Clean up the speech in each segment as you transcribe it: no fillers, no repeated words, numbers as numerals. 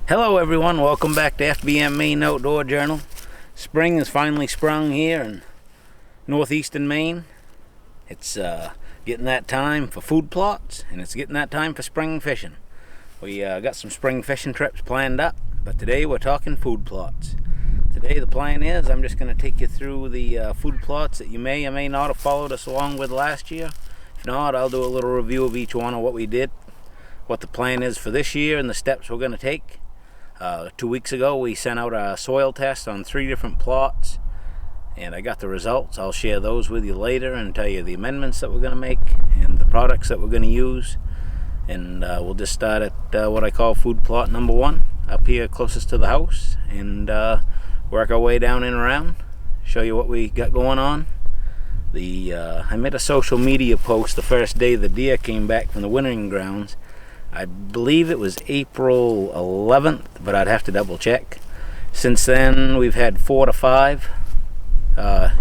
Hello everyone, welcome back to FBM Maine Outdoor Journal. Spring has finally sprung here in northeastern Maine. It's getting that time for food plots, and it's getting that time for spring fishing. We got some spring fishing trips planned up, but today we're talking food plots. Today the plan is I'm just going to take you through the food plots that you may or may not have followed us along with last year. If not, I'll do a little review of each one of what we did, what the plan is for this year, and the steps we're going to take. 2 weeks ago we sent out a soil test on 3 different plots, and I got the results. I'll share those with you later and tell you the amendments that we're going to make and the products that we're going to use. And we'll just start at what I call food plot number 1 up here closest to the house, and work our way down and around, show you what we got going on. I made a social media post the first day the deer came back from the wintering grounds. I believe it was April 11th, but I'd have to double check. Since then we've had 4 to 5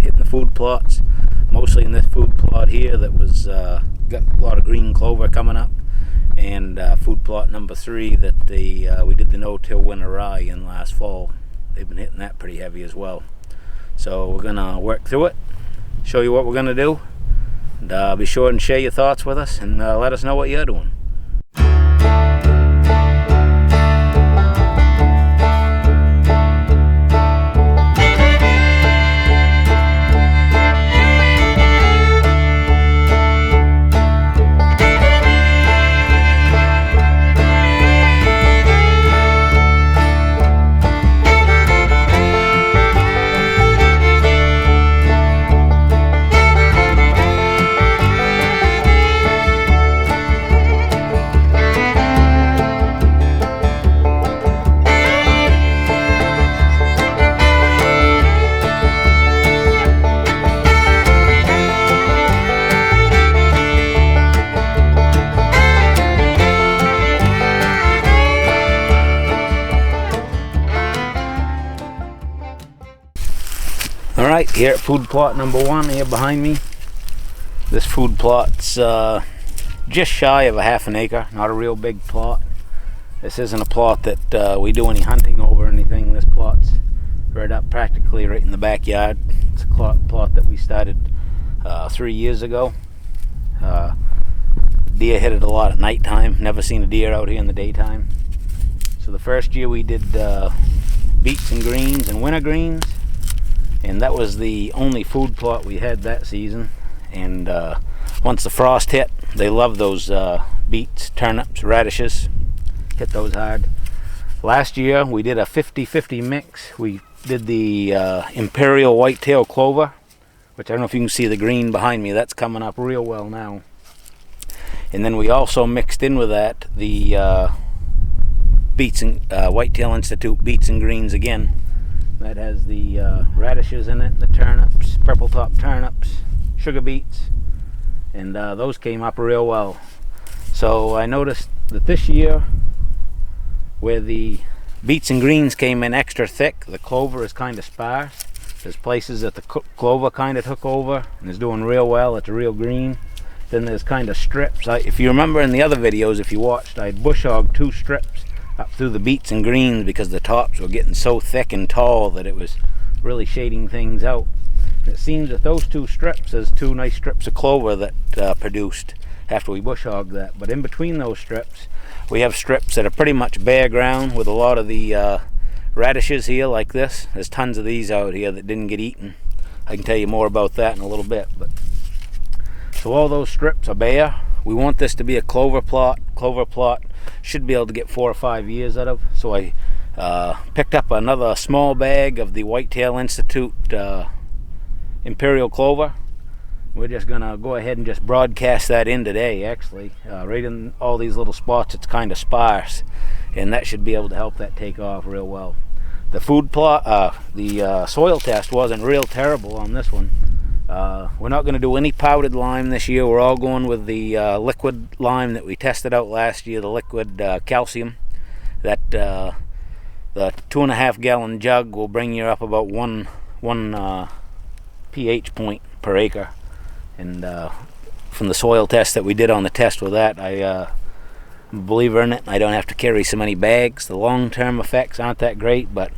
hitting the food plots, mostly in this food plot here that was got a lot of green clover coming up, and food plot number 3 that we did the no-till winter rye in last fall. They've been hitting that pretty heavy as well. So we're gonna work through it, show you what we're gonna do, and be sure and share your thoughts with us, and let us know what you're doing. Alright, here at food plot number 1 here behind me. This food plot's just shy of a half an acre, not a real big plot. This isn't a plot that we do any hunting over or anything. This plot's right up practically right in the backyard. It's a plot that we started 3 years ago. Deer hit it a lot at nighttime. Never seen a deer out here in the daytime. So the first year we did beets and greens and winter greens, and that was the only food plot we had that season. And once the frost hit, they love those beets, turnips, radishes. Hit those hard. Last year we did a 50-50 mix. We did the Imperial whitetail clover, which I don't know if you can see the green behind me. That's coming up real well now. And then we also mixed in with that the beets and Whitetail Institute beets and greens again. That has the radishes in it, the turnips, purple top turnips, sugar beets, and those came up real well. So I noticed that this year, where the beets and greens came in extra thick, the clover is kind of sparse. There's places that the clover kind of took over and is doing real well. It's a real green. Then there's kind of strips. If you remember in the other videos, if you watched, I'd bush hogged 2 strips up through the beets and greens because the tops were getting so thick and tall that it was really shading things out. And it seems that those 2 strips, there's 2 nice strips of clover that produced after we bush hogged that. But in between those strips, we have strips that are pretty much bare ground with a lot of the radishes here like this. There's tons of these out here that didn't get eaten. I can tell you more about that in a little bit. But so all those strips are bare. We want this to be a clover plot. Clover plot should be able to get 4 or 5 years out of. So I picked up another small bag of the Whitetail Institute Imperial clover. We're just gonna go ahead and just broadcast that in today, actually. Right in all these little spots it's kind of sparse, and that should be able to help that take off real well. The food plot, the soil test wasn't real terrible on this one. We're not going to do any powdered lime this year. We're all going with the liquid lime that we tested out last year, the liquid calcium. That the 2.5 gallon jug will bring you up about one pH point per acre. And from the soil test that we did on the test with that, I'm a believer in it. I don't have to carry so many bags. The long-term effects aren't that great, but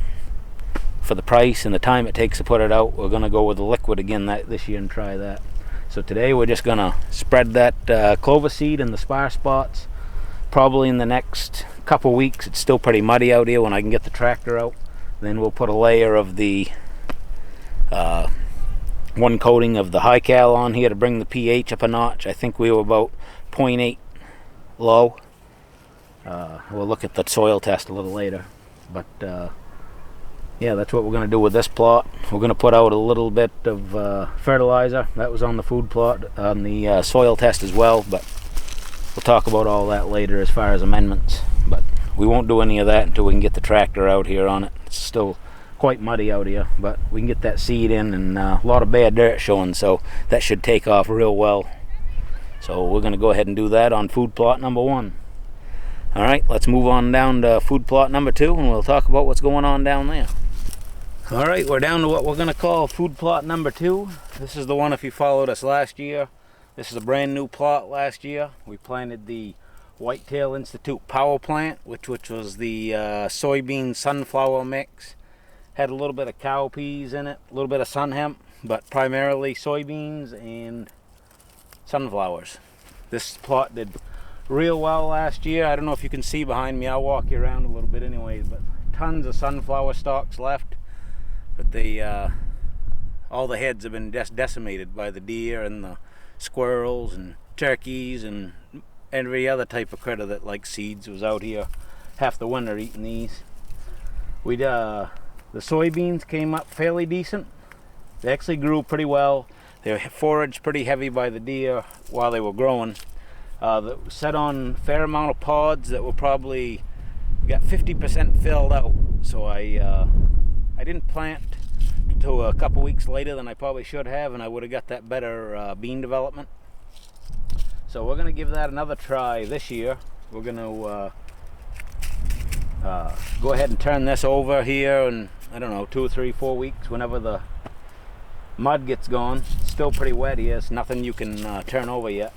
for the price and the time it takes to put it out, we're going to go with the liquid again this year and try that. So today we're just going to spread that clover seed in the spar spots. Probably in the next couple weeks. It's still pretty muddy out here when I can get the tractor out. Then we'll put a layer of the one coating of the high cal on here to bring the pH up a notch. I think we were about 0.8 low. We'll look at the soil test a little later, but yeah, that's what we're going to do with this plot. We're going to put out a little bit of fertilizer. That was on the food plot, on the soil test as well, but we'll talk about all that later as far as amendments. But we won't do any of that until we can get the tractor out here on it. It's still quite muddy out here, but we can get that seed in, and a lot of bad dirt showing, so that should take off real well. So we're going to go ahead and do that on food plot number 1. All right, let's move on down to food plot number 2, and we'll talk about what's going on down there. All right, we're down to what we're going to call food plot number 2. This is the one, if you followed us last year, this is a brand new plot last year. We planted the Whitetail Institute power plant, which was the soybean sunflower mix. Had a little bit of cowpeas in it, a little bit of sun hemp, but primarily soybeans and sunflowers. This plot did real well last year. I don't know if you can see behind me. I'll walk you around a little bit anyways, but tons of sunflower stalks left. But they, all the heads have been just decimated by the deer and the squirrels and turkeys and every other type of critter that likes seeds was out here half the winter eating these. The soybeans came up fairly decent. They actually grew pretty well. They were foraged pretty heavy by the deer while they were growing. That set on a fair amount of pods that were probably got 50% filled out. So I didn't plant until a couple weeks later than I probably should have, and I would have got that better bean development. So we're going to give that another try this year. We're going to go ahead and turn this over here in, I don't know, 2 or 3, 4 weeks, whenever the mud gets gone. It's still pretty wet here. It's nothing you can turn over yet.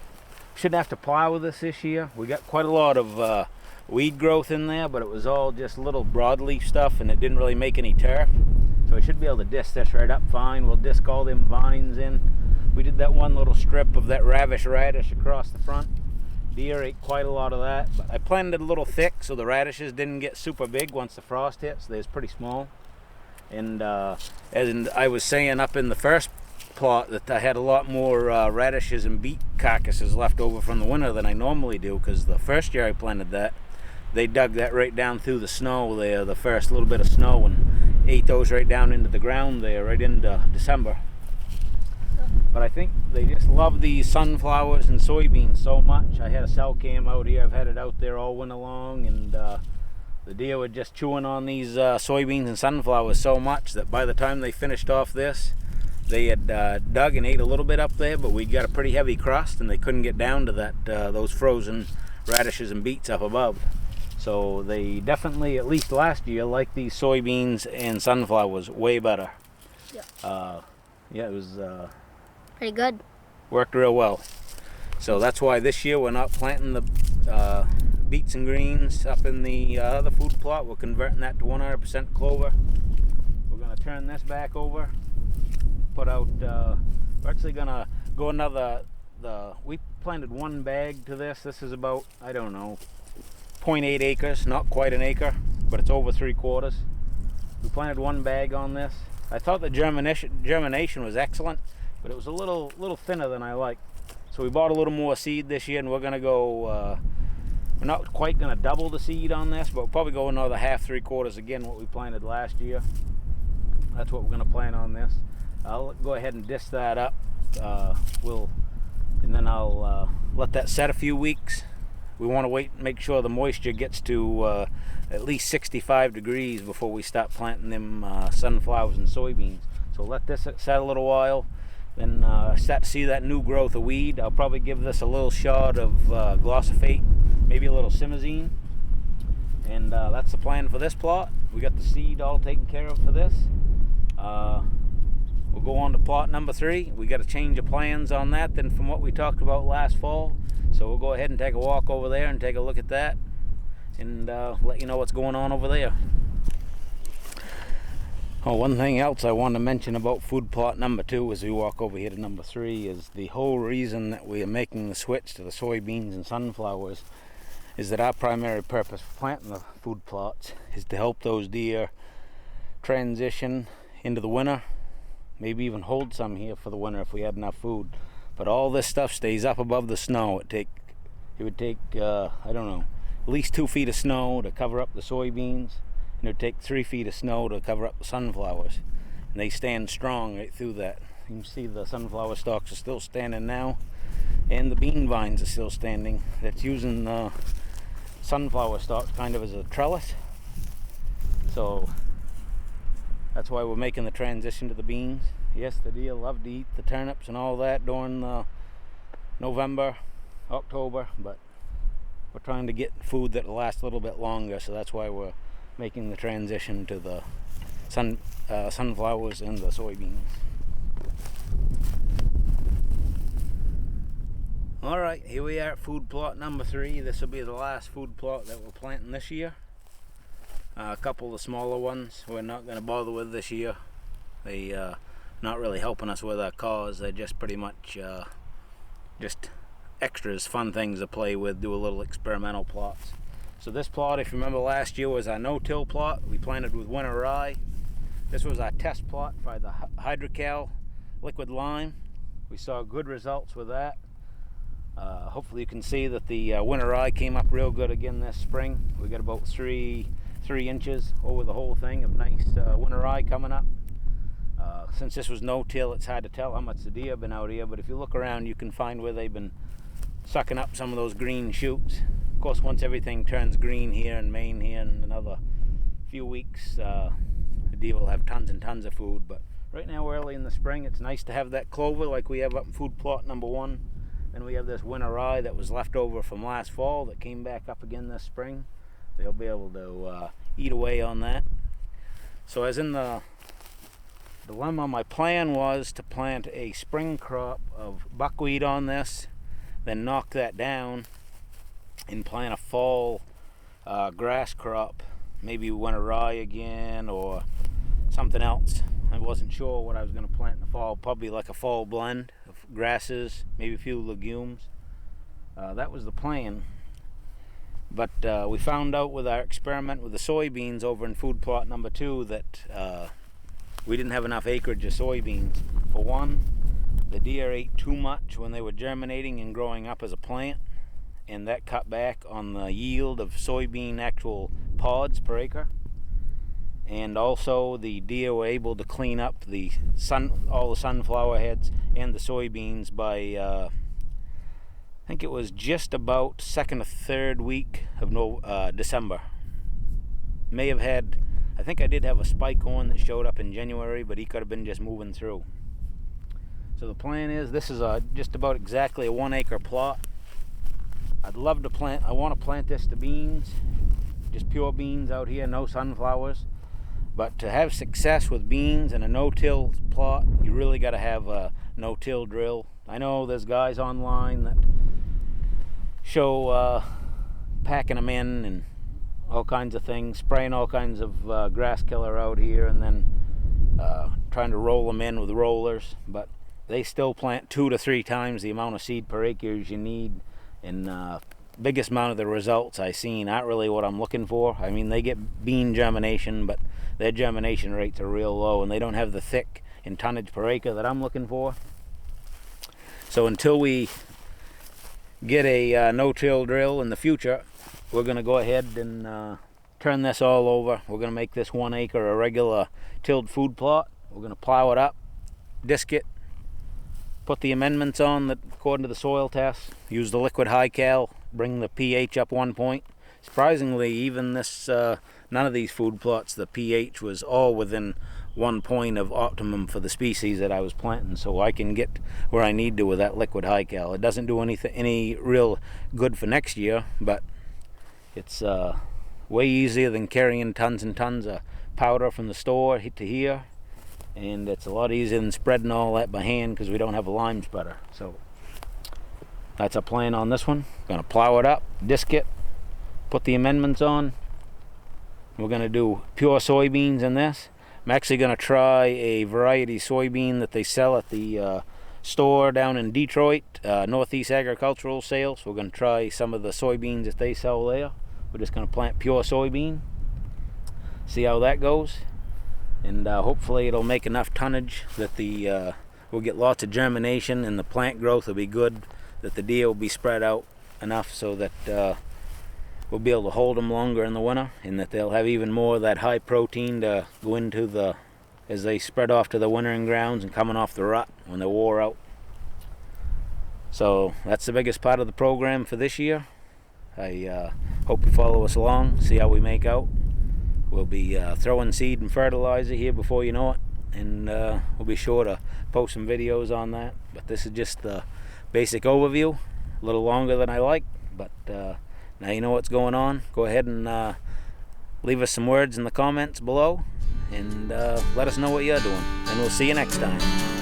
Shouldn't have to plow with this year. We got quite a lot of weed growth in there, but it was all just little broadleaf stuff, and it didn't really make any turf. So we should be able to disc this right up fine. We'll disc all them vines in. We did that one little strip of that ravish radish across the front. Deer ate quite a lot of that, but I planted it a little thick so the radishes didn't get super big once the frost hits. They're pretty small. And as I was saying up in the first plot, that I had a lot more radishes and beet carcasses left over from the winter than I normally do, because the first year I planted that, they dug that right down through the snow there, the first little bit of snow, and ate those right down into the ground there, right into December. But I think they just love these sunflowers and soybeans so much. I had a cell cam out here. I've had it out there all winter long, and the deer were just chewing on these soybeans and sunflowers so much that by the time they finished off this, they had dug and ate a little bit up there, but we got a pretty heavy crust, and they couldn't get down to that those frozen radishes and beets up above. So they definitely, at least last year, liked these soybeans and sunflowers way better. Yeah. Yeah, it was pretty good. Worked real well. So that's why this year we're not planting the beets and greens up in the other food plot. We're converting that to 100% clover. We're going to turn this back over. Put out, we're actually going to go we planted 1 bag to this. This is about, I don't know, 0.8 acres, not quite an acre, but it's over 3/4. We planted 1 bag on this. I thought the germination was excellent, but it was a little thinner than I liked. So we bought a little more seed this year, and we're going to go, we're not quite going to double the seed on this, but we'll probably go another 1/2, 3/4 again what we planted last year. That's what we're going to plant on this. I'll go ahead and disc that up. And then I'll let that set a few weeks. We want to wait and make sure the moisture gets to at least 65 degrees before we start planting them sunflowers and soybeans. So let this set a little while, then start to see that new growth of weed. I'll probably give this a little shot of glyphosate, maybe a little simazine, and that's the plan for this plot. We got the seed all taken care of for this. we'll go on to plot number 3. We got a change of plans on that than from what we talked about last fall. So we'll go ahead and take a walk over there and take a look at that and let you know what's going on over there. Oh, one thing else I want to mention about food plot number 2 as we walk over here to number 3 is the whole reason that we are making the switch to the soybeans and sunflowers is that our primary purpose for planting the food plots is to help those deer transition into the winter, maybe even hold some here for the winter if we had enough food. But all this stuff stays up above the snow. It would take I don't know, at least 2 feet of snow to cover up the soybeans. And it would take 3 feet of snow to cover up the sunflowers. And they stand strong right through that. You can see the sunflower stalks are still standing now. And the bean vines are still standing. That's using the sunflower stalks kind of as a trellis. So that's why we're making the transition to the beans. Yes, the deer love to eat the turnips and all that during November, October. But we're trying to get food that will last a little bit longer. So that's why we're making the transition to the sunflowers and the soybeans. Alright, here we are at food plot number 3. This will be the last food plot that we're planting this year. A couple of the smaller ones we're not going to bother with this year. They not really helping us with our cause. They're just pretty much just extras, fun things to play with, do a little experimental plots. So this plot, if you remember last year, was our no-till plot. We planted with winter rye. This was our test plot for the hydrocal liquid lime. We saw good results with that. Hopefully you can see that the winter rye came up real good again this spring. We got about 3 inches over the whole thing of nice winter rye coming up. Since this was no-till, it's hard to tell how much the deer have been out here, but if you look around you can find where they've been sucking up some of those green shoots. Of course, once everything turns green here in Maine here in another few weeks, the deer will have tons and tons of food. But right now, early in the spring, it's nice to have that clover like we have up in food plot number 1. Then we have this winter rye that was left over from last fall that came back up again this spring. They'll be able to eat away on that. So as in the dilemma, my plan was to plant a spring crop of buckwheat on this, then knock that down and plant a fall grass crop, maybe winter rye again or something else. I wasn't sure what I was going to plant in the fall, probably like a fall blend of grasses, maybe a few legumes. That was the plan. But we found out with our experiment with the soybeans over in food plot number 2 that we didn't have enough acreage of soybeans. For one, the deer ate too much when they were germinating and growing up as a plant, and that cut back on the yield of soybean actual pods per acre. And also the deer were able to clean up all the sunflower heads and the soybeans by I think it was just about 2nd or 3rd week of December. May have had, I think I did have a spike horn that showed up in January, but he could have been just moving through. So the plan is, this is just about exactly a 1 acre plot. I want to plant this to beans, just pure beans out here, no sunflowers. But to have success with beans and a no-till plot, you really got to have a no-till drill. I know there's guys online that show packing them in and all kinds of things, spraying all kinds of grass killer out here, and then trying to roll them in with rollers. But they still plant 2 to 3 times the amount of seed per acre as you need. And biggest amount of the results I've seen aren't really what I'm looking for. I mean, they get bean germination, but their germination rates are real low, and they don't have the thick and tonnage per acre that I'm looking for. So until we get a no-till drill in the future, we're going to go ahead and turn this all over. We're going to make this 1 acre a regular tilled food plot. We're going to plow it up, disc it, put the amendments on that according to the soil tests, use the liquid high cal, bring the pH up 1 point. Surprisingly, even this none of these food plots, the pH was all within 1 point of optimum for the species that I was planting, so I can get where I need to with that liquid high cal. It doesn't do any real good for next year, but it's way easier than carrying tons and tons of powder from the store to here. and it's a lot easier than spreading all that by hand because we don't have a lime spreader. So that's our plan on this one. Gonna plow it up, disc it, put the amendments on. We're gonna do pure soybeans in this. I'm actually gonna try a variety soybean that they sell at the store down in Detroit, Northeast Agricultural Sales. We're gonna try some of the soybeans that they sell there. We're just gonna plant pure soybean, see how that goes, and hopefully it'll make enough tonnage that we'll get lots of germination and the plant growth will be good, that the deer will be spread out enough so that we'll be able to hold them longer in the winter, and that they'll have even more of that high protein to go into as they spread off to the wintering grounds and coming off the rut when they're wore out. So that's the biggest part of the program for this year. I hope you follow us along, see how we make out. We'll be throwing seed and fertilizer here before you know it, and we'll be sure to post some videos on that. But this is just the basic overview, a little longer than I like, but now you know what's going on. Go ahead and leave us some words in the comments below, and let us know what you're doing, and we'll see you next time.